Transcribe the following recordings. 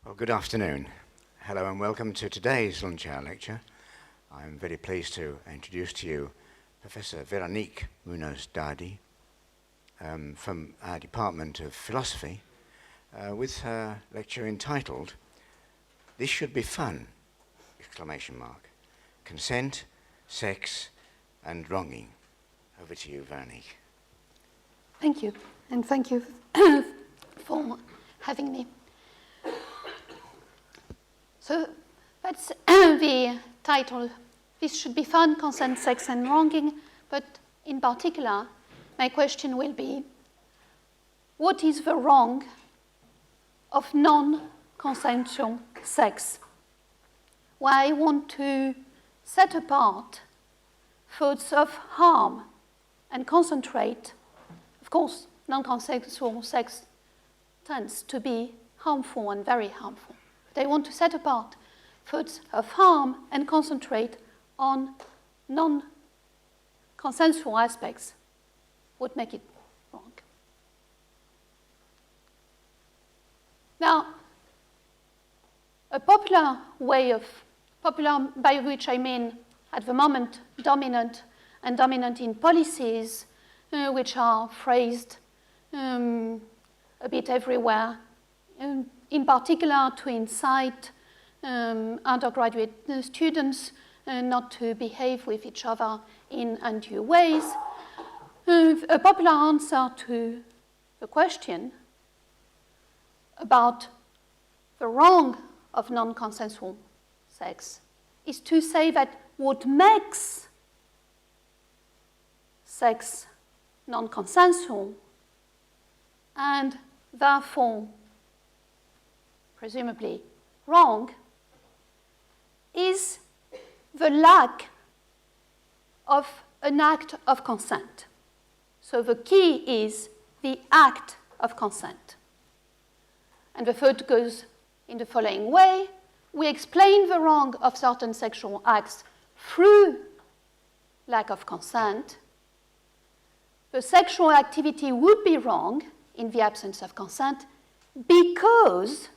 Well, good afternoon. Hello and welcome to today's lunch hour lecture. I'm very pleased to introduce to you Professor Veronique Munoz-Darde from our Department of Philosophy with her lecture entitled "This Should Be Fun!" Consent, Sex and Wronging. Over to you, Veronique. Thank you, and thank you for having me. So that's the title. This should be fun, consent, sex, and wronging. But in particular, my question will be, what is the wrong of non-consensual sex? Well, I want to set apart thoughts of harm and concentrate. Of course, non-consensual sex tends to be harmful and very harmful. But I want to set apart thoughts of harm and concentrate on non-consensual aspects. What make it wrong? Now, a popular by which I mean at the moment dominant in policies which are phrased a bit everywhere, in particular to incite undergraduate students not to behave with each other in undue ways. A popular answer to the question about the wrong of non-consensual sex is to say that what makes sex non-consensual and therefore presumably wrong is the lack of an act of consent. So the key is the act of consent. And the thought goes in the following way. We explain the wrong of certain sexual acts through lack of consent. The sexual activity would be wrong in the absence of consent because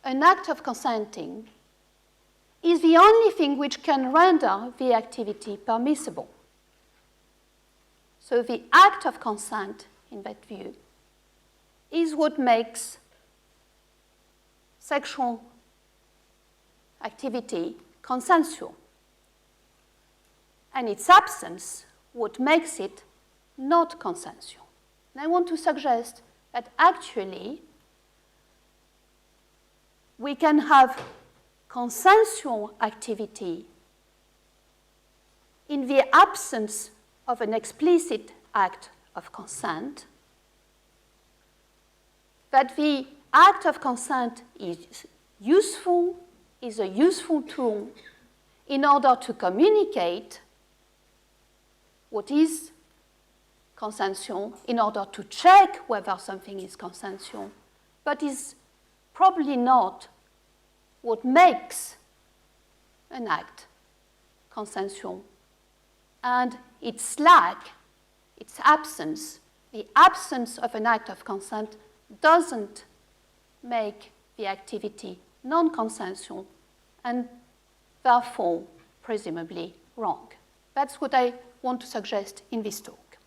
an act of consenting is the only thing which can render the activity permissible. So the act of consent, in that view, is what makes sexual activity consensual. And its absence, what makes it not consensual. And I want to suggest that actually we can have consensual activity in the absence of an explicit act of consent, that the act of consent is a useful tool in order to communicate what is consensual, in order to check whether something is consensual, but is probably not what makes an act consensual. And its lack, its absence, the absence of an act of consent doesn't make the activity non-consensual and therefore presumably wrong. That's what I want to suggest in this talk.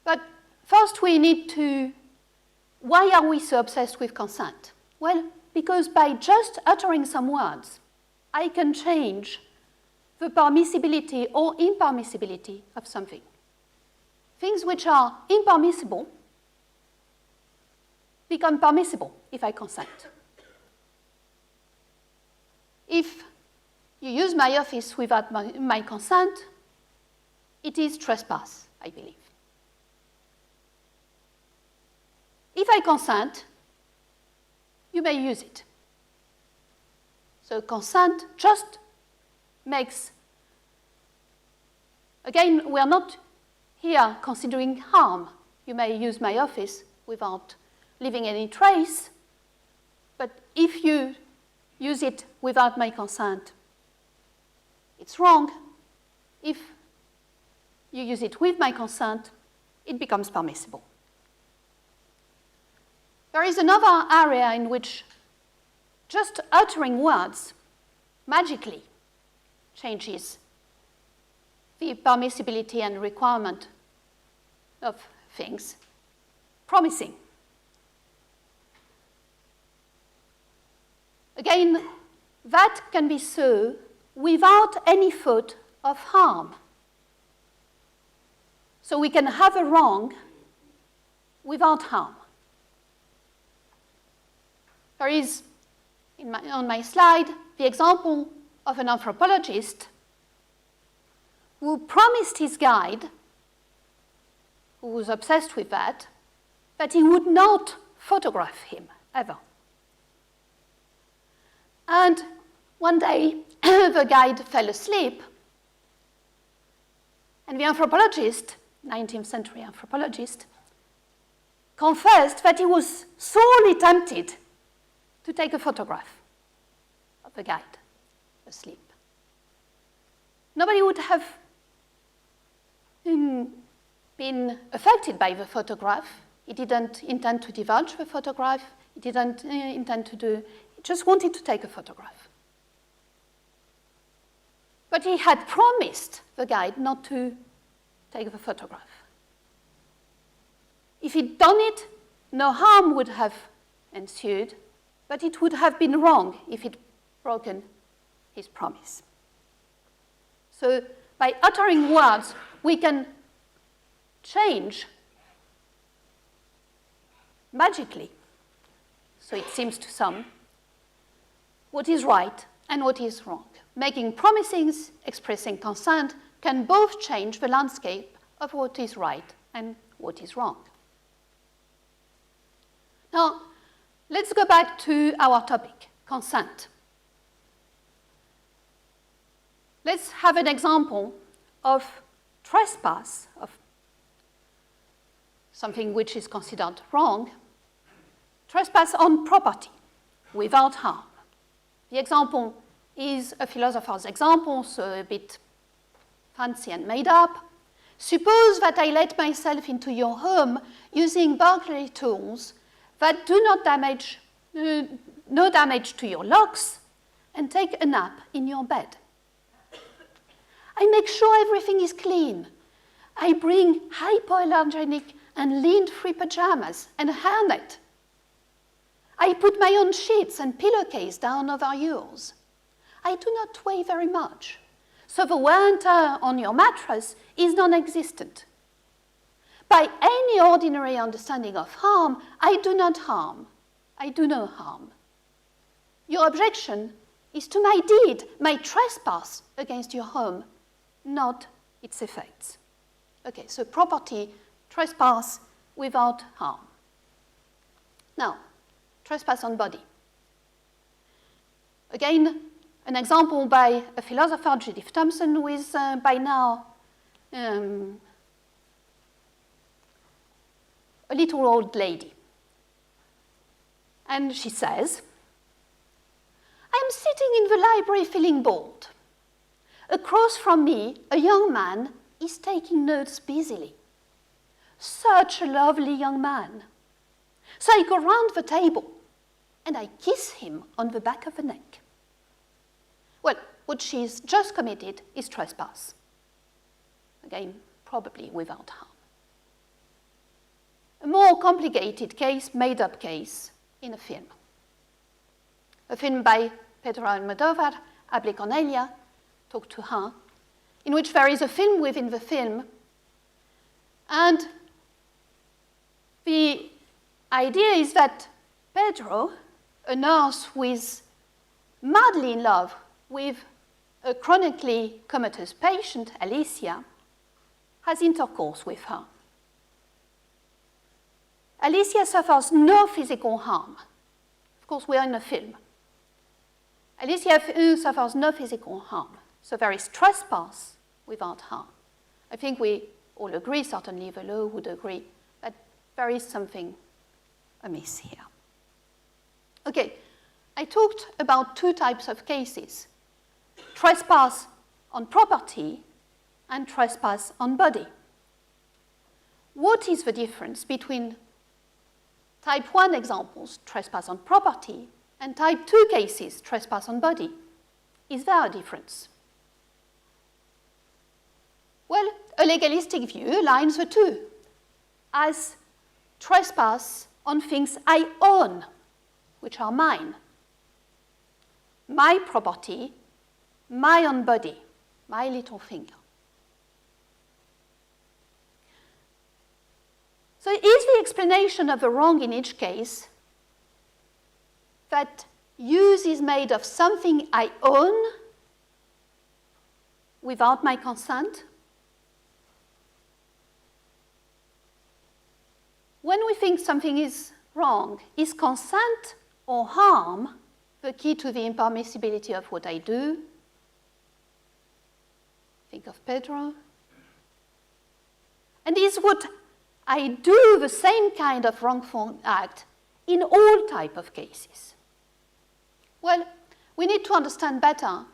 But first we need to, why are we so obsessed with consent? Well, because by just uttering some words, I can change the permissibility or impermissibility of something. Things which are impermissible become permissible if I consent. If you use my office without my consent, it is trespass, I believe. If I consent, you may use it. So consent just makes, again, we are not here considering harm. You may use my office without leaving any trace, but if you use it without my consent, it's wrong. If you use it with my consent, it becomes permissible. There is another area in which just uttering words magically changes the permissibility and requirement of things. Promising. Again, that can be so without any thought of harm. So we can have a wrong without harm. There is, on my slide, the example of an anthropologist who promised his guide, who was obsessed with that he would not photograph him, ever. And one day, the guide fell asleep, and the anthropologist, 19th century anthropologist, confessed that he was sorely tempted to take a photograph of the guide asleep. Nobody would have been affected by the photograph. He didn't intend to divulge the photograph. He didn't intend to do, he just wanted to take a photograph. But he had promised the guide not to take the photograph. If he'd done it, no harm would have ensued, but it would have been wrong if he'd broken his promise. So by uttering words, we can change magically, so it seems to some, what is right and what is wrong. Making promises, expressing consent, can both change the landscape of what is right and what is wrong. Now, let's go back to our topic, consent. Let's have an example of trespass, of something which is considered wrong. Trespass on property without harm. The example is a philosopher's example, so a bit fancy and made up. Suppose that I let myself into your home using burglary tools that do not damage, no damage to your locks, and take a nap in your bed. I make sure everything is clean. I bring hypoallergenic and lint-free pajamas and a hairnet. I put my own sheets and pillowcase down over yours. I do not weigh very much, so the wear and tear on your mattress is non-existent. By any ordinary understanding of harm, I do not harm. I do no harm. Your objection is to my deed, my trespass against your home, not its effects. Okay, so property, trespass without harm. Now, trespass on body. Again, an example by a philosopher, Judith Thomson, who is by now a little old lady. And she says, I am sitting in the library feeling bored. Across from me, a young man is taking notes busily. Such a lovely young man. So I go round the table and I kiss him on the back of the neck. Well, what she's just committed is trespass. Again, probably without harm. A more complicated case, made-up case, in a film. A film by Pedro Almodovar, Hable Cornelia, Talk to Her, in which there is a film within the film, and the idea is that Pedro, a nurse who is madly in love with a chronically comatose patient, Alicia, has intercourse with her. Alicia suffers no physical harm. Of course, we are in a film. Alicia suffers no physical harm, so there is trespass without harm. I think we all agree, certainly the law would agree, that there is something amiss here. Okay, I talked about two types of cases, trespass on property and trespass on body. What is the difference between Type 1 examples, trespass on property, and type 2 cases, trespass on body. Is there a difference? Well, a legalistic view aligns the two as trespass on things I own, which are mine. My property, my own body, my little finger. So is the explanation of the wrong in each case that use is made of something I own without my consent? When we think something is wrong, is consent or harm the key to the impermissibility of what I do? Think of Pedro. And is what I do the same kind of wrongful act in all type of cases? Well, we need to understand better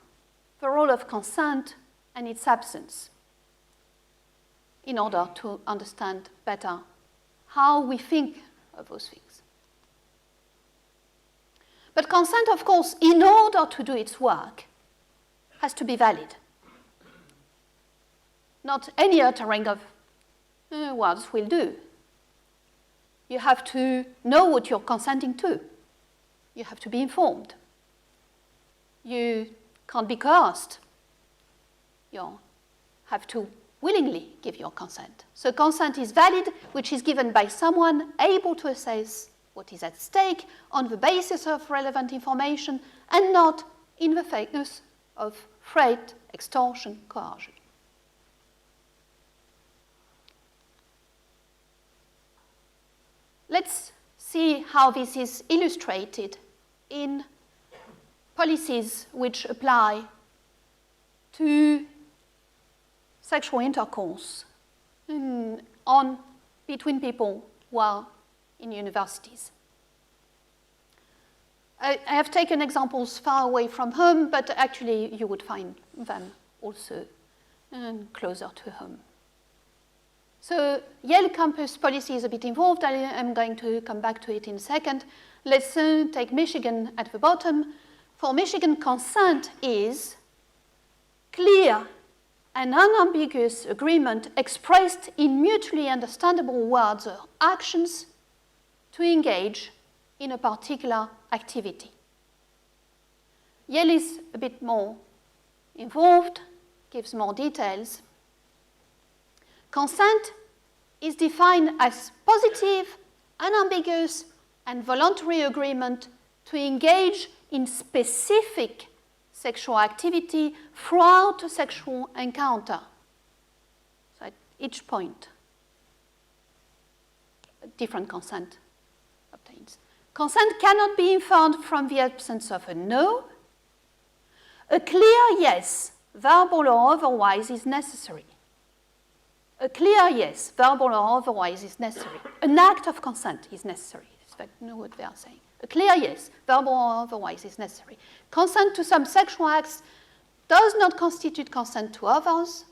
the role of consent and its absence in order to understand better how we think of those things. But consent, of course, in order to do its work, has to be valid. Not any uttering of words will do. You have to know what you're consenting to. You have to be informed. You can't be coerced. You have to willingly give your consent. So consent is valid, which is given by someone able to assess what is at stake on the basis of relevant information and not in the fakeness of threat, extortion, coercion. Let's see how this is illustrated in policies which apply to sexual intercourse between people who are in universities. I have taken examples far away from home, but actually you would find them also closer to home. So Yale campus policy is a bit involved. I am going to come back to it in a second. Let's take Michigan at the bottom. For Michigan, consent is clear and unambiguous agreement expressed in mutually understandable words or actions to engage in a particular activity. Yale is a bit more involved, gives more details. Consent is defined as positive, unambiguous, and voluntary agreement to engage in specific sexual activity throughout a sexual encounter. So at each point, a different consent obtains. Consent cannot be inferred from the absence of a no. A clear yes, verbal or otherwise, is necessary. A clear yes, verbal or otherwise, is necessary. An act of consent is necessary. I know what they are saying. A clear yes, verbal or otherwise, is necessary. Consent to some sexual acts does not constitute consent to others,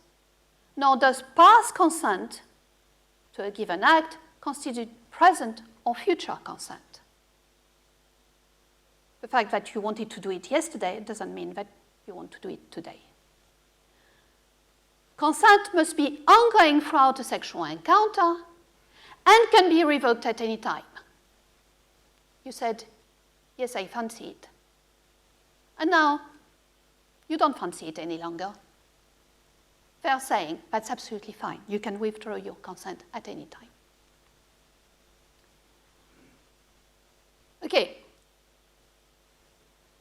nor does past consent to a given act constitute present or future consent. The fact that you wanted to do it yesterday doesn't mean that you want to do it today. Consent must be ongoing throughout a sexual encounter and can be revoked at any time. You said, yes, I fancy it. And now, you don't fancy it any longer. They're saying, that's absolutely fine. You can withdraw your consent at any time. Okay.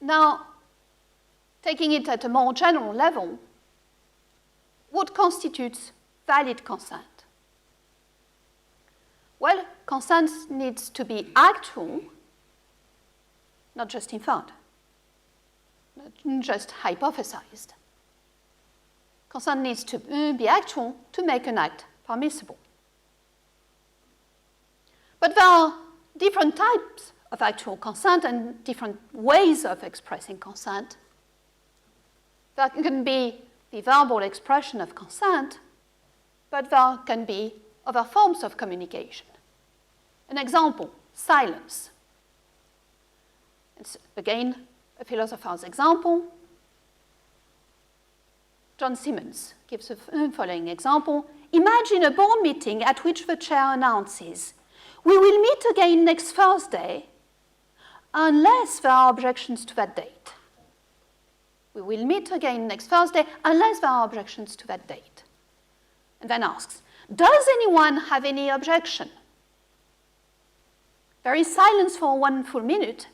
Now, taking it at a more general level, what constitutes valid consent? Well, consent needs to be actual, not just inferred, not just hypothesized. Consent needs to be actual to make an act permissible. But there are different types of actual consent and different ways of expressing consent. There can be the verbal expression of consent, but there can be other forms of communication. An example, silence. It's again a philosopher's example. John Simmons gives the following example. Imagine a board meeting at which the chair announces, "We will meet again next Thursday unless there are objections to that date." We will meet again next Thursday unless there are objections to that date. And then asks, does anyone have any objection? There is silence for 1 full minute,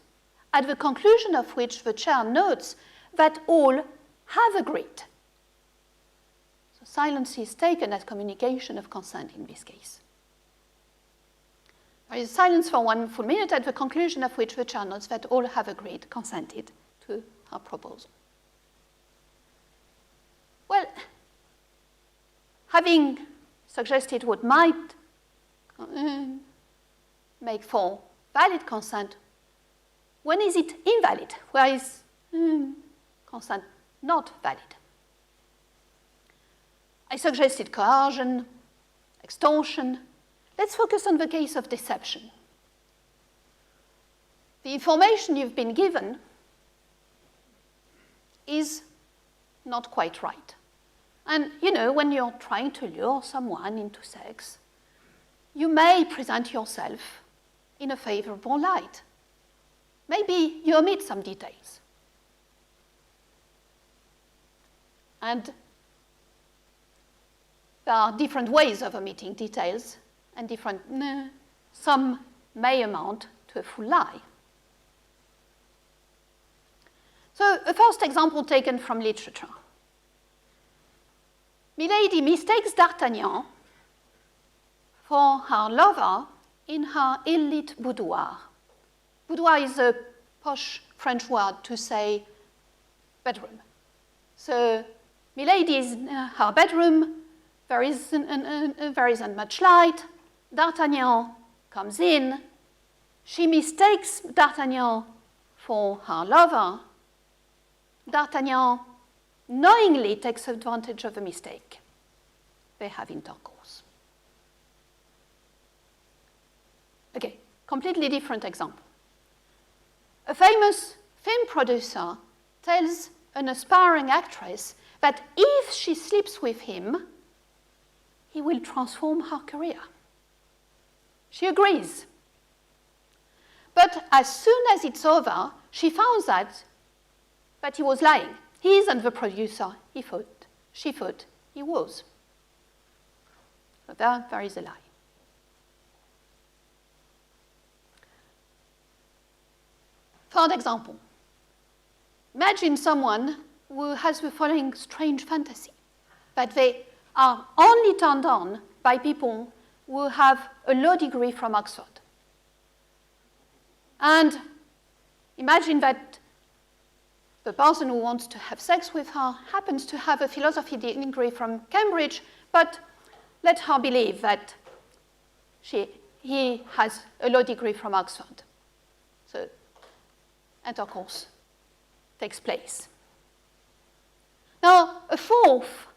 at the conclusion of which the chair notes that all have agreed. So silence is taken as communication of consent in this case. There is silence for 1 full minute, at the conclusion of which the chair notes that all have agreed, consented to her proposal. Well, having suggested what might make for valid consent, when is it invalid? Where is consent not valid? I suggested coercion, extortion. Let's focus on the case of deception. The information you've been given is not quite right. And, you know, when you're trying to lure someone into sex, you may present yourself in a favorable light. Maybe you omit some details. And there are different ways of omitting details, and some may amount to a full lie. So, a first example taken from literature. Milady mistakes D'Artagnan for her lover in her ill-lit boudoir. Boudoir is a posh French word to say bedroom. So Milady is in her bedroom, there isn't much light. D'Artagnan comes in. She mistakes D'Artagnan for her lover. D'Artagnan knowingly takes advantage of the mistake. They have intercourse. Okay, completely different example. A famous film producer tells an aspiring actress that if she sleeps with him, he will transform her career. She agrees. But as soon as it's over, she finds out that he was lying. He isn't the producer she thought he was. So there is a lie. Third example. Imagine someone who has the following strange fantasy, that they are only turned on by people who have a law degree from Oxford. And imagine that the person who wants to have sex with her happens to have a philosophy degree from Cambridge, but let her believe that he has a law degree from Oxford. So intercourse takes place. Now, a fourth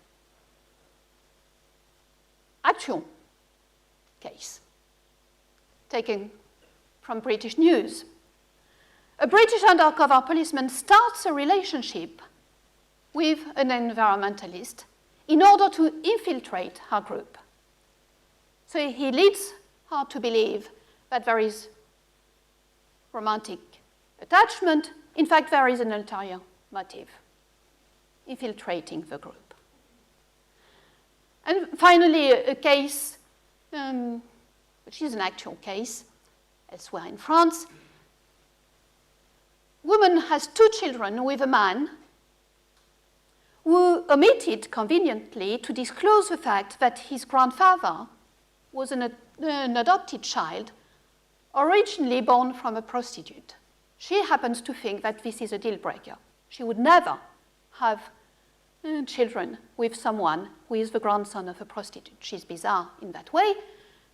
actual case taken from British news. A British undercover policeman starts a relationship with an environmentalist in order to infiltrate her group. So he leads her to believe that there is romantic attachment. In fact, there is an ulterior motive, infiltrating the group. And finally, a case, which is an actual case, elsewhere in France. Woman has 2 children with a man who omitted conveniently to disclose the fact that his grandfather was an adopted child originally born from a prostitute. She happens to think that this is a deal breaker. She would never have children with someone who is the grandson of a prostitute. She's bizarre in that way,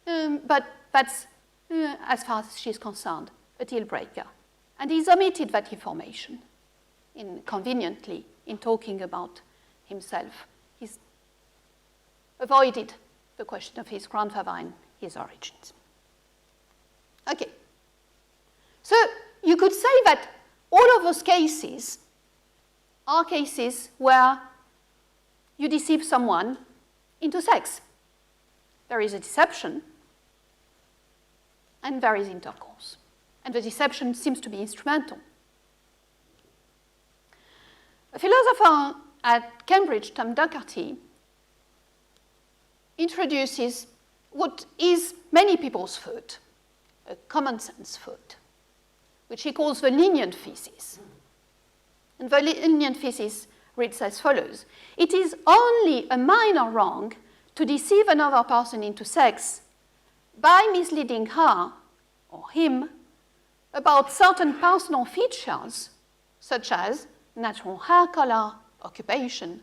but that's, as far as she's concerned, a deal breaker. And he's omitted that information conveniently in talking about himself. He's avoided the question of his grandfather and his origins. Okay, So you could say that all of those cases are cases where you deceive someone into sex. There is a deception, and there is intercourse. And the deception seems to be instrumental. A philosopher at Cambridge, Tom Duckery, introduces what is many people's thought, a common sense thought, which he calls the lenient thesis. And the lenient thesis reads as follows: it is only a minor wrong to deceive another person into sex by misleading her or him about certain personal features, such as natural hair color, occupation,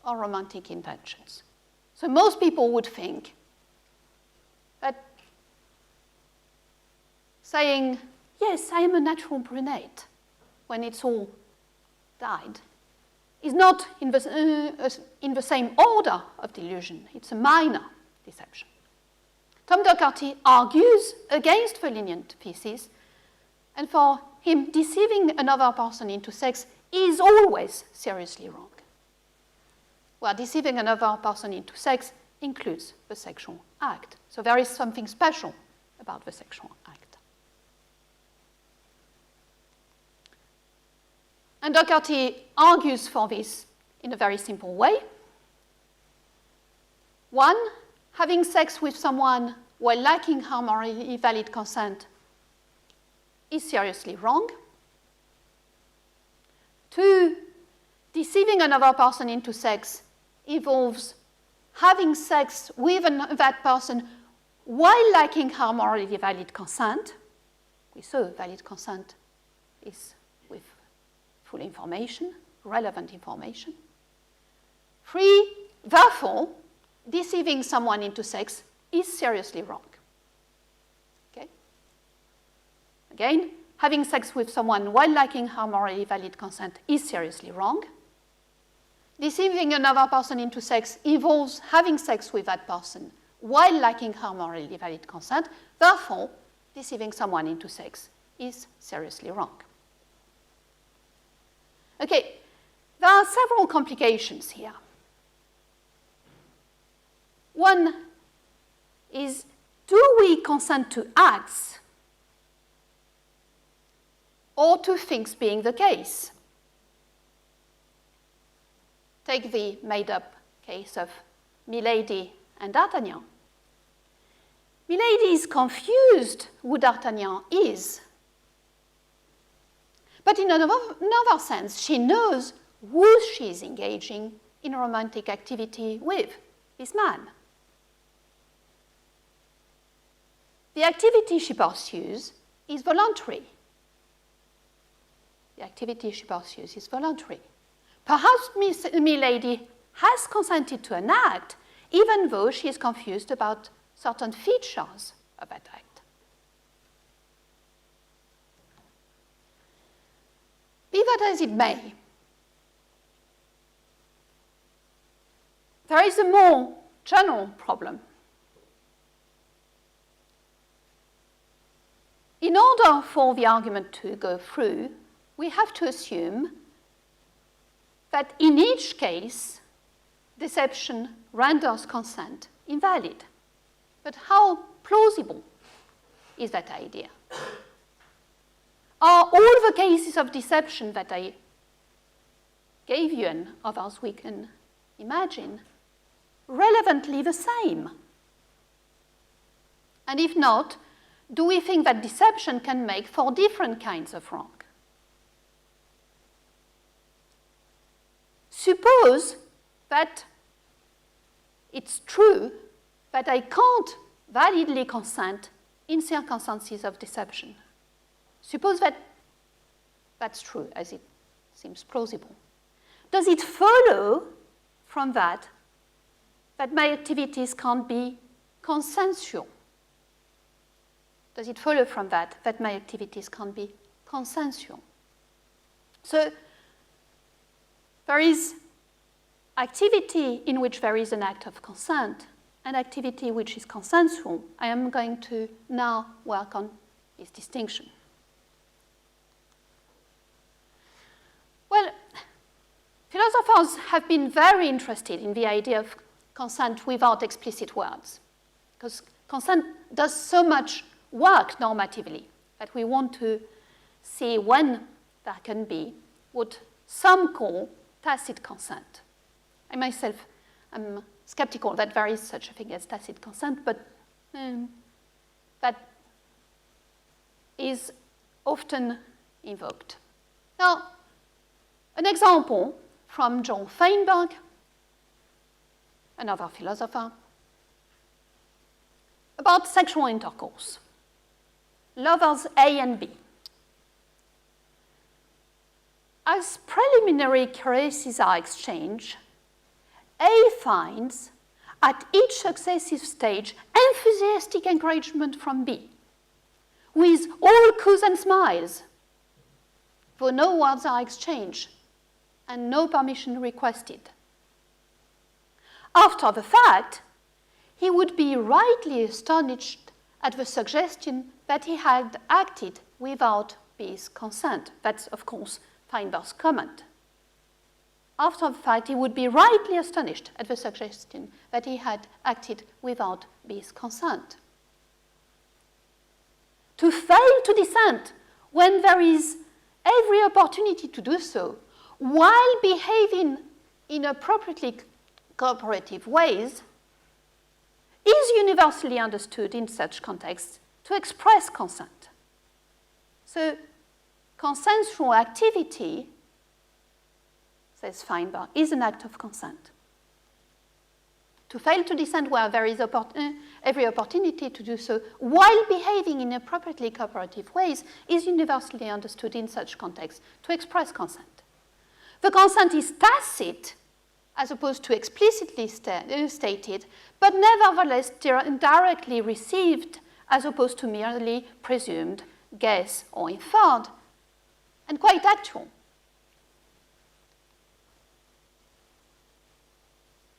or romantic intentions. So most people would think that saying, yes, I am a natural brunette, when it's all dyed, is not in the same order of delusion. It's a minor deception. Tom Duckery argues against the lenient thesis, and for him, deceiving another person into sex is always seriously wrong, where deceiving another person into sex includes the sexual act. So there is something special about the sexual act. And Duckery argues for this in a very simple way. One, having sex with someone while lacking her morally valid consent is seriously wrong. Two, deceiving another person into sex involves having sex with that person while lacking her morally valid consent. We saw valid consent is with full information, relevant information. Three, therefore, deceiving someone into sex is seriously wrong. Okay? Again, having sex with someone while lacking her morally valid consent is seriously wrong. Deceiving another person into sex involves having sex with that person while lacking her morally valid consent. Therefore, deceiving someone into sex is seriously wrong. Okay, there are several complications here. One is, do we consent to acts or to things being the case? Take the made-up case of Milady and D'Artagnan. Milady is confused who D'Artagnan is. But in another sense, she knows who she is engaging in a romantic activity with, this man. The activity she pursues is voluntary. The activity she pursues is voluntary. Perhaps Milady has consented to an act, even though she is confused about certain features of that act. Be that as it may, there is a more general problem. In order for the argument to go through, we have to assume that in each case, deception renders consent invalid. But how plausible is that idea? Are all the cases of deception that I gave you and others we can imagine relevantly the same? And if not, do we think that deception can make for different kinds of wrong? Suppose that it's true that I can't validly consent in circumstances of deception. Suppose that that's true, as it seems plausible. Does it follow from that that my activities can't be consensual? Does it follow from that that my activities can't be consensual? So there is activity in which there is an act of consent and activity which is consensual. I am going to now work on this distinction. Philosophers have been very interested in the idea of consent without explicit words, because consent does so much work normatively that we want to see when there can be what some call tacit consent. I myself am skeptical that there is such a thing as tacit consent, but that is often invoked. Now, an example from John Feinberg, another philosopher, about sexual intercourse. Lovers A and B. As preliminary caresses are exchanged, A finds at each successive stage enthusiastic encouragement from B, with all coos and smiles, though no words are exchanged and no permission requested. After the fact, he would be rightly astonished at the suggestion that he had acted without B's consent. That's, of course, Feinberg's comment. After the fact, he would be rightly astonished at the suggestion that he had acted without B's consent. To fail to dissent when there is every opportunity to do so, while behaving in appropriately cooperative ways, is universally understood in such contexts to express consent. So, consensual activity, says Feinberg, is an act of consent. To fail to dissent where there is every opportunity to do so while behaving in appropriately cooperative ways is universally understood in such contexts to express consent. The consent is tacit as opposed to explicitly stated, but nevertheless directly received as opposed to merely presumed, guessed, or inferred, and quite actual.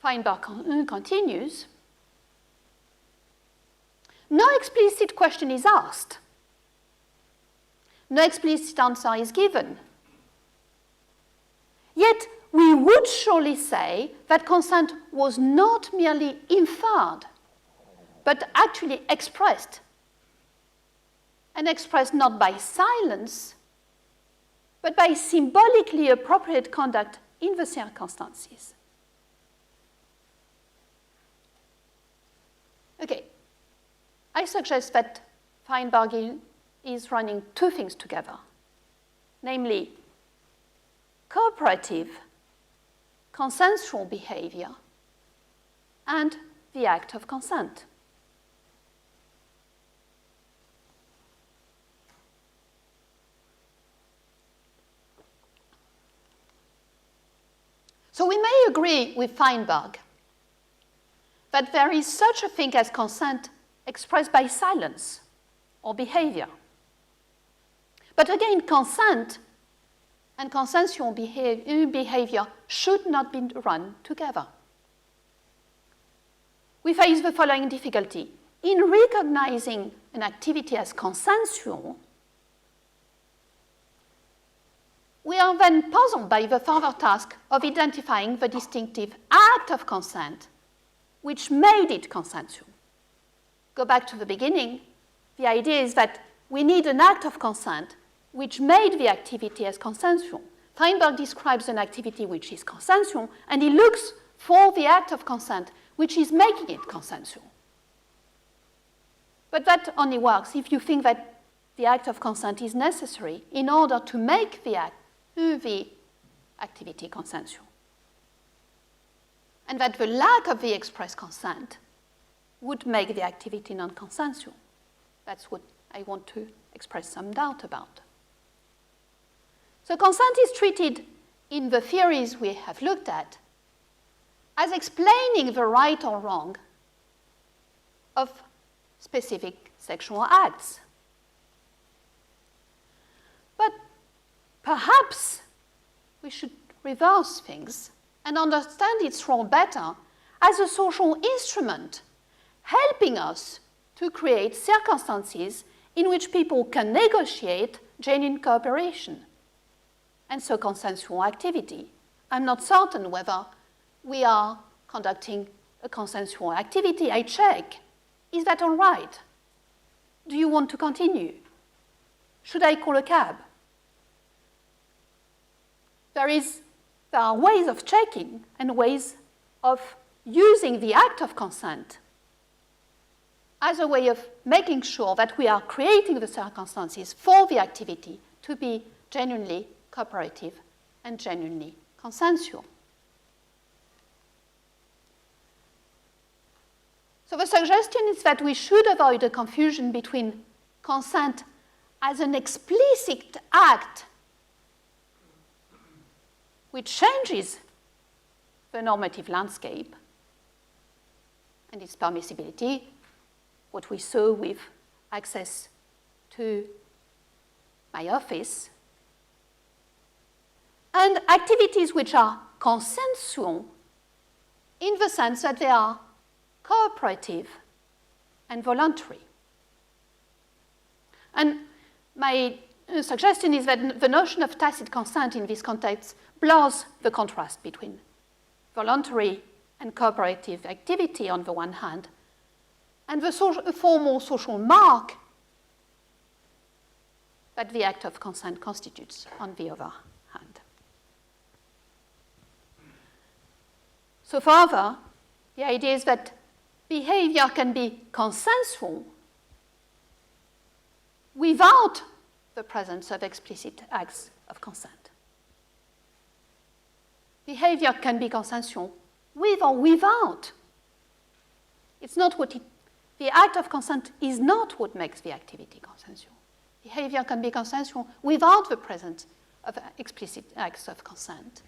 Feinberg continues, no explicit question is asked. No explicit answer is given. Yet, we would surely say that consent was not merely inferred, but actually expressed. And expressed not by silence, but by symbolically appropriate conduct in the circumstances. Okay, I suggest that Feinberg is running two things together, namely cooperative, consensual behavior, and the act of consent. So we may agree with Feinberg that there is such a thing as consent expressed by silence or behavior. But again, consent and consensual behavior should not be run together. We face the following difficulty. In recognizing an activity as consensual, we are then puzzled by the further task of identifying the distinctive act of consent which made it consensual. Go back to the beginning. The idea is that we need an act of consent which made the activity as consensual. Feinberg describes an activity which is consensual, and he looks for the act of consent which is making it consensual. But that only works if you think that the act of consent is necessary in order to make the activity consensual. And that the lack of the express consent would make the activity non-consensual. That's what I want to express some doubt about. So consent is treated in the theories we have looked at as explaining the right or wrong of specific sexual acts. But perhaps we should reverse things and understand its role better as a social instrument, helping us to create circumstances in which people can negotiate genuine cooperation, and so consensual activity, I'm not certain whether we are conducting a consensual activity. I check. Is that all right? Do you want to continue? Should I call a cab? There are ways of checking and ways of using the act of consent as a way of making sure that we are creating the circumstances for the activity to be genuinely cooperative and genuinely consensual. So the suggestion is that we should avoid a confusion between consent as an explicit act which changes the normative landscape and its permissibility, what we saw with access to my office, and activities which are consensual in the sense that they are cooperative and voluntary. And my suggestion is that the notion of tacit consent in this context blurs the contrast between voluntary and cooperative activity on the one hand, and the formal social mark that the act of consent constitutes on the other hand. So further, the idea is that behavior can be consensual without the presence of explicit acts of consent. Behavior can be consensual with or without. It's not what the act of consent is not what makes the activity consensual. Behavior can be consensual without the presence of explicit acts of consent.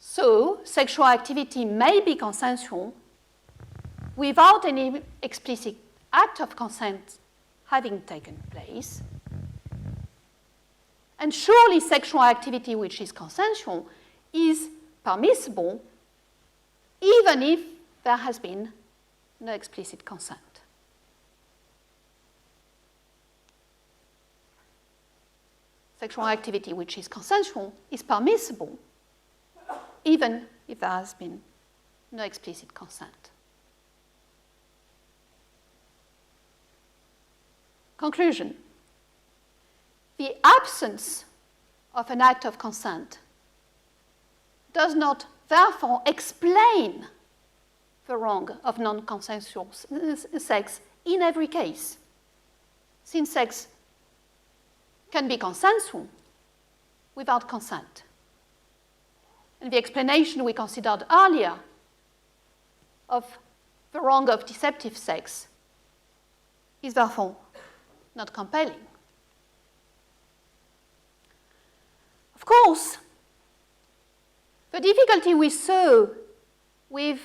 So, sexual activity may be consensual without any explicit act of consent having taken place. And surely sexual activity which is consensual is permissible even if there has been no explicit consent. Sexual activity which is consensual is permissible even if there has been no explicit consent. Conclusion. The absence of an act of consent does not therefore explain the wrong of non-consensual sex in every case, since sex can be consensual without consent. And the explanation we considered earlier of the wrong of deceptive sex is therefore not compelling. Of course, the difficulty we saw with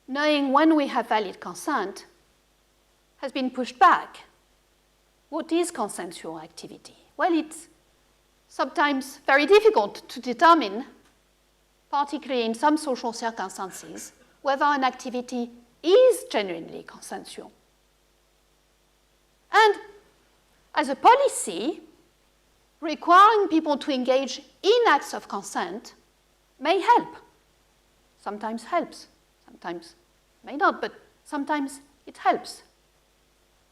knowing when we have valid consent has been pushed back. What is consensual activity? Well, it's sometimes very difficult to determine, particularly in some social circumstances, whether an activity is genuinely consensual. And as a policy, requiring people to engage in acts of consent may help. Sometimes helps, sometimes may not, but sometimes it helps.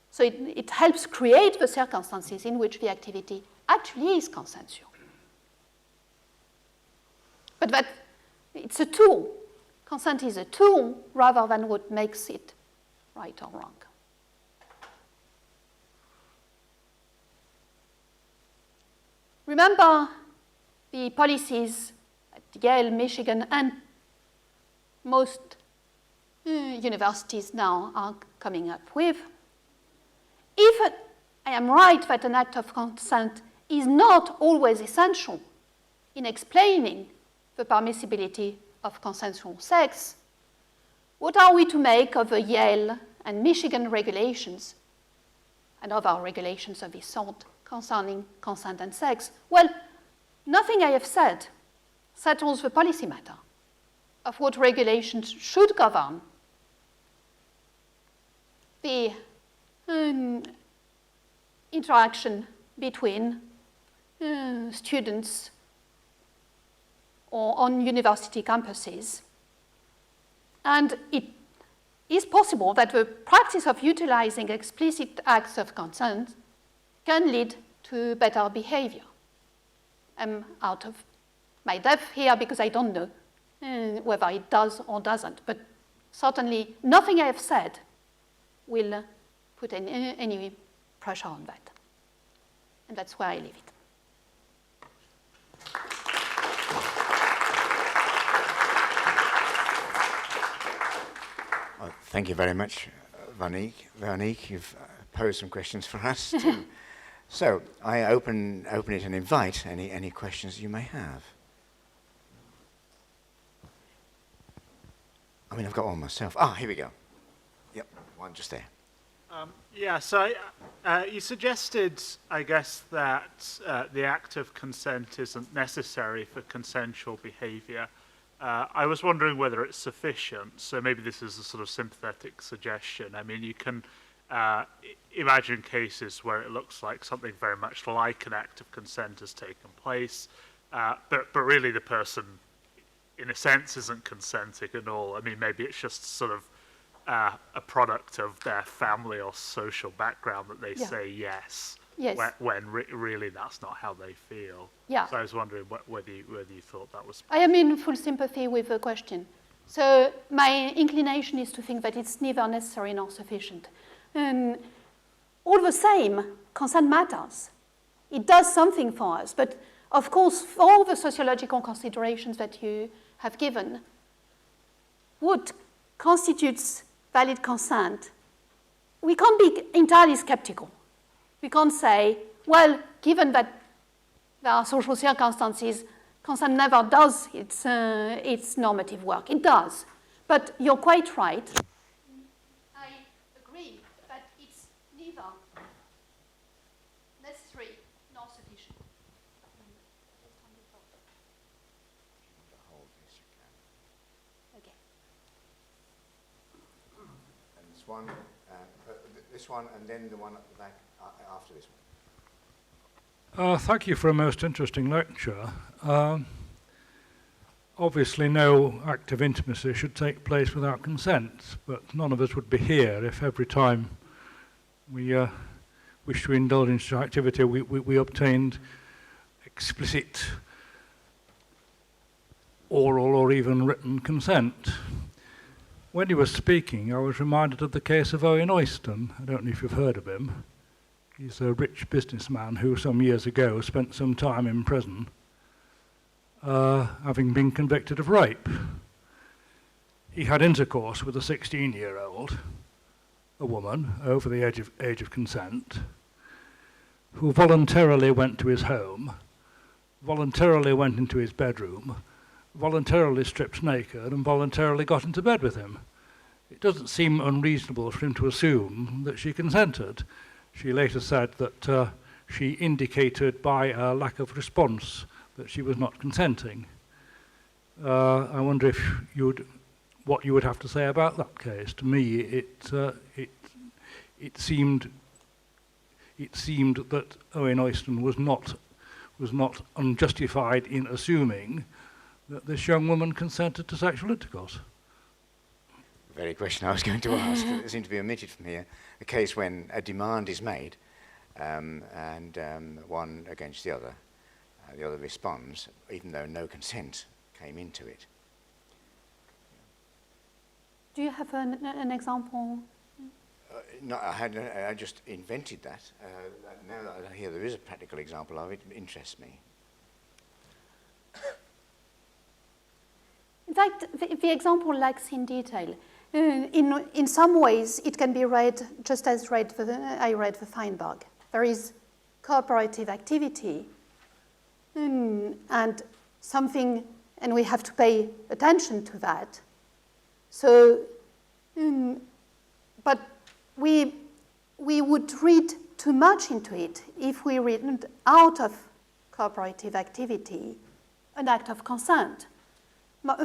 So it helps create the circumstances in which the activity actually is consensual. But that it's a tool. Consent is a tool rather than what makes it right or wrong. Remember the policies at Yale, Michigan, and most universities now are coming up with. If I am right that an act of consent is not always essential in explaining the permissibility of consensual sex, what are we to make of the Yale and Michigan regulations and other regulations of this sort concerning consent and sex? Well, nothing I have said settles the policy matter of what regulations should govern the interaction between students or on university campuses. And it is possible that the practice of utilizing explicit acts of consent can lead to better behavior. I'm out of my depth here because I don't know whether it does or doesn't, but certainly nothing I have said will put any pressure on that. And that's where I leave it. Well, thank you very much, Veronique. Veronique, you've posed some questions for us too. So I open it and invite any questions you may have. I mean, I've got one myself. Here we go. Yep, one just there. Yeah, so you suggested, I guess, that the act of consent isn't necessary for consensual behavior. I was wondering whether it's sufficient. So maybe this is a sort of sympathetic suggestion. I mean, you can imagine cases where it looks like something very much like an act of consent has taken place, but really the person, in a sense, isn't consenting at all. I mean, maybe it's just sort of a product of their family or social background that they say yes, when really that's not how they feel. Yeah. So I was wondering whether you thought that was... I am in full sympathy with the question. So my inclination is to think that it's neither necessary nor sufficient. And all the same, consent matters. It does something for us. But of course, for all the sociological considerations that you have given, what constitutes valid consent, we can't be entirely skeptical. We can't say, well, given that there are social circumstances, consent never does its normative work. It does. But you're quite right. I agree that it's neither necessary nor sufficient. Okay. And this one, and then the one at the back after this one. Thank you for a most interesting lecture. Obviously, no act of intimacy should take place without consent, but none of us would be here if every time we wish to indulge in such activity we obtained explicit oral or even written consent. When you were speaking, I was reminded of the case of Owen Oyston. I don't know if you've heard of him. He's a rich businessman who some years ago spent some time in prison, having been convicted of rape. He had intercourse with a 16-year-old, a woman over the age of consent, who voluntarily went to his home, voluntarily went into his bedroom, voluntarily stripped naked, and voluntarily got into bed with him. It doesn't seem unreasonable for him to assume that she consented. She later said that she indicated by a lack of response that she was not consenting. I wonder if what you would have to say about that case. To me, it seemed that Owen Oyston was not unjustified in assuming that this young woman consented to sexual intercourse. The very question I was going to ask. It seemed to be omitted from here. A case when a demand is made and one against the other responds, even though no consent came into it. Do you have an example? No, I just invented that. Now that I hear there is a practical example of it, it interests me. In fact, the example lacks in detail. In some ways, it can be read just as I read the Feinberg. There is cooperative activity and something, and we have to pay attention to that. So, but we would read too much into it if we read out of cooperative activity an act of consent.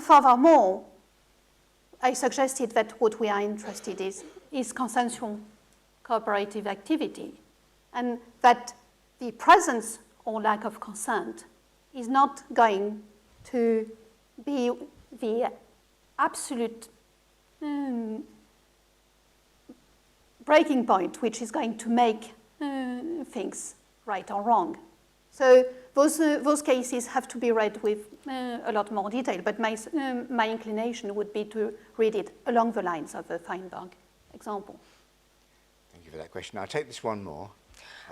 Furthermore, I suggested that what we are interested in is consensual cooperative activity, and that the presence or lack of consent is not going to be the absolute breaking point, which is going to make things right or wrong. So those cases have to be read with a lot more detail, but my inclination would be to read it along the lines of the Feinberg example. Thank you for that question. I'll take this one more.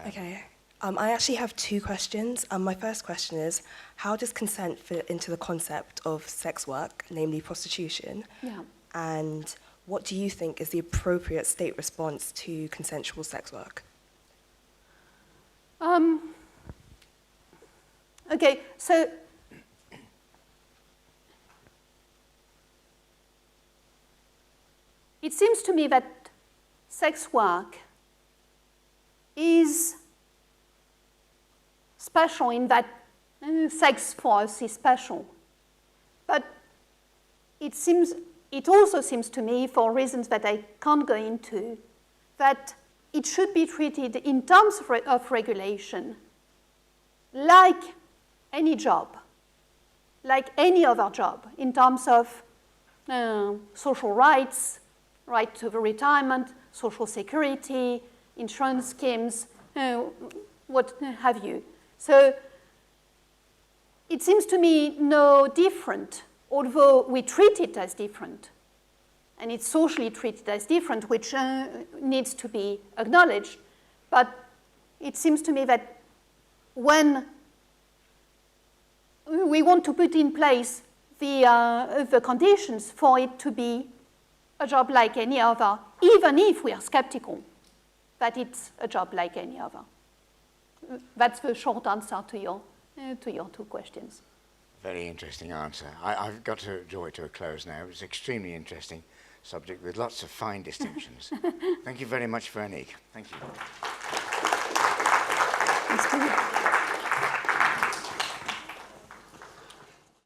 Okay. I actually have two questions. My first question is, how does consent fit into the concept of sex work, namely prostitution? Yeah. And what do you think is the appropriate state response to consensual sex work? Okay, so it seems to me that sex work is special in that sex for us is special. But it also seems to me, for reasons that I can't go into, that it should be treated in terms of regulation like any job, like any other job, in terms of social rights, right to retirement, social security, insurance schemes, what have you. So it seems to me no different, although we treat it as different, and it's socially treated as different, which needs to be acknowledged. But it seems to me that when we want to put in place the conditions for it to be a job like any other, even if we are skeptical that it's a job like any other. That's the short answer to your two questions. Very interesting answer. I've got to draw it to a close now. It was an extremely interesting subject with lots of fine distinctions. Thank you very much, Veronique. Thank you.